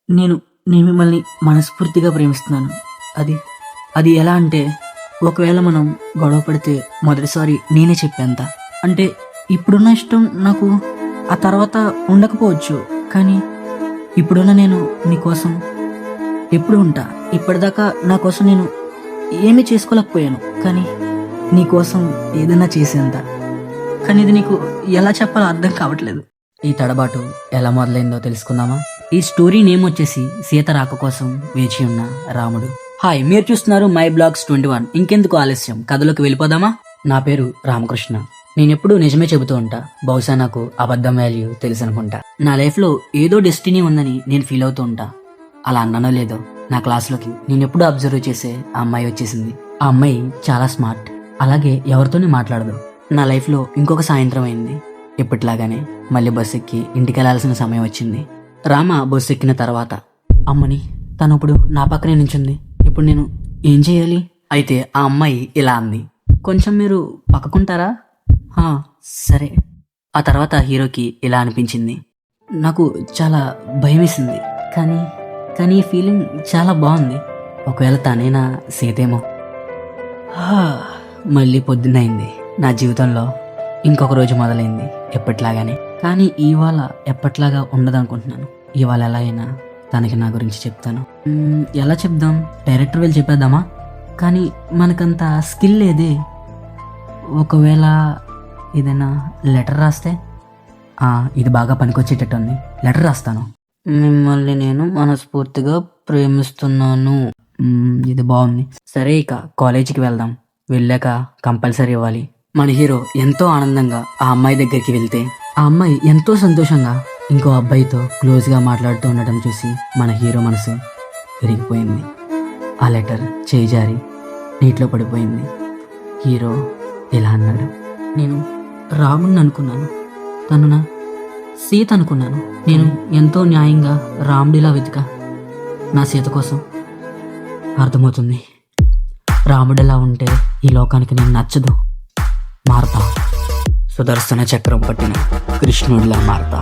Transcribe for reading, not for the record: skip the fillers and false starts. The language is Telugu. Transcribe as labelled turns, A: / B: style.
A: నేను నేను మిమ్మల్ని మనస్ఫూర్తిగా ప్రేమిస్తున్నాను. అది అది ఎలా అంటే, ఒకవేళ మనం గొడవ పడితే మొదటిసారి నేనే చెప్పేంత. అంటే ఇప్పుడున్న ఇష్టం నాకు ఆ తర్వాత ఉండకపోవచ్చు, కానీ ఇప్పుడున్న నేను నీకోసం ఎప్పుడు ఉంటా. ఇప్పటిదాకా నా కోసం నేను ఏమీ చేసుకోలేకపోయాను, కానీ నీకోసం ఏదైనా చేసేంత. కానీ ఇది నీకు ఎలా చెప్పాలో అర్థం కావట్లేదు. ఈ తడబాటు ఎలా మొదలైందో తెలుసుకుందామా? ఈ స్టోరీ నేమ్ వచ్చేసి సీత రాక కోసం వేచి ఉన్న రాముడు. హాయ్, మీరు చూస్తున్నారు మై బ్లాగ్స్ 21. ఇంకెందుకు ఆలస్యం, కథలోకి వెళ్ళిపోదామా? నా పేరు రామకృష్ణ. నేనెప్పుడు నిజమే చెబుతూ ఉంటా. బహుశా నాకు అబద్ధం వాల్యూ తెలుసు అనుకుంటా. నా లైఫ్లో ఏదో డెస్టినీ ఉందని నేను ఫీల్ అవుతూ ఉంటా. అలా అన్నానో లేదో, నా క్లాస్లోకి నేను ఎప్పుడు అబ్జర్వ్ చేసే ఆ అమ్మాయి వచ్చేసింది. ఆ అమ్మాయి చాలా స్మార్ట్, అలాగే ఎవరితోనే మాట్లాడదు. నా లైఫ్లో ఇంకొక సాయంత్రం అయింది. ఎప్పటిలాగానే మళ్ళీ బస్సు ఎక్కి ఇంటికి వెళ్లాల్సిన సమయం వచ్చింది. రామ బస్సు ఎక్కిన తర్వాత అమ్మని తను ఇప్పుడు నా పక్కనే నించుంది. ఇప్పుడు నేను ఏం చేయాలి? అయితే ఆ అమ్మాయి ఇలా అంది, కొంచెం మీరు పక్కకుంటారా? సరే. ఆ తర్వాత హీరోకి ఇలా అనిపించింది, నాకు చాలా భయం వేసింది, కానీ ఈ ఫీలింగ్ చాలా బాగుంది. ఒకవేళ తనేనా సీతేమో. మళ్ళీ పొద్దున్నైంది. నా జీవితంలో ఇంకొక రోజు మొదలైంది ఎప్పట్లాగానే. కానీ ఇవాళ ఎప్పట్లాగా ఉండదనుకుంటున్నాను. ఇవాళ ఎలా అయినా తనకి నా గురించి చెప్తాను. ఎలా చెప్దాం? డైరెక్టర్ వెళ్ళి చెప్పేద్దామా? కానీ మనకంత స్కిల్ లేదే. ఒకవేళ ఏదైనా లెటర్ రాస్తే? ఇది బాగా పనికొచ్చేటట్టుంది. లెటర్ రాస్తాను. మిమ్మల్ని నేను మనస్ఫూర్తిగా ప్రేమిస్తున్నాను. ఇది బాగుంది. సరే, ఇక కాలేజీకి వెళ్దాం. వెళ్ళాక కంపల్సరీ ఇవ్వాలి. మన హీరో ఎంతో ఆనందంగా ఆ అమ్మాయి దగ్గరికి వెళ్తే, ఆ అమ్మాయి ఎంతో సంతోషంగా ఇంకో అబ్బాయితో క్లోజ్గా మాట్లాడుతూ ఉండటం చూసి మన హీరో మనసు విరిగిపోయింది. ఆ లెటర్ చేజారి నీటిలో పడిపోయింది. హీరో ఇలా అన్నాడు, నేను రాముణ్ణి అనుకున్నాను, తను నా సీత అనుకున్నాను. నేను ఎంతో న్యాయంగా రాముడిలా వెతికా నా సీత కోసం. అర్థమవుతుంది, రాముడిలా ఉంటే ఈ లోకానికి నేను నచ్చదు. మారతా, సుదర్శన చక్రం పట్టిన కృష్ణుడిలా మారతా.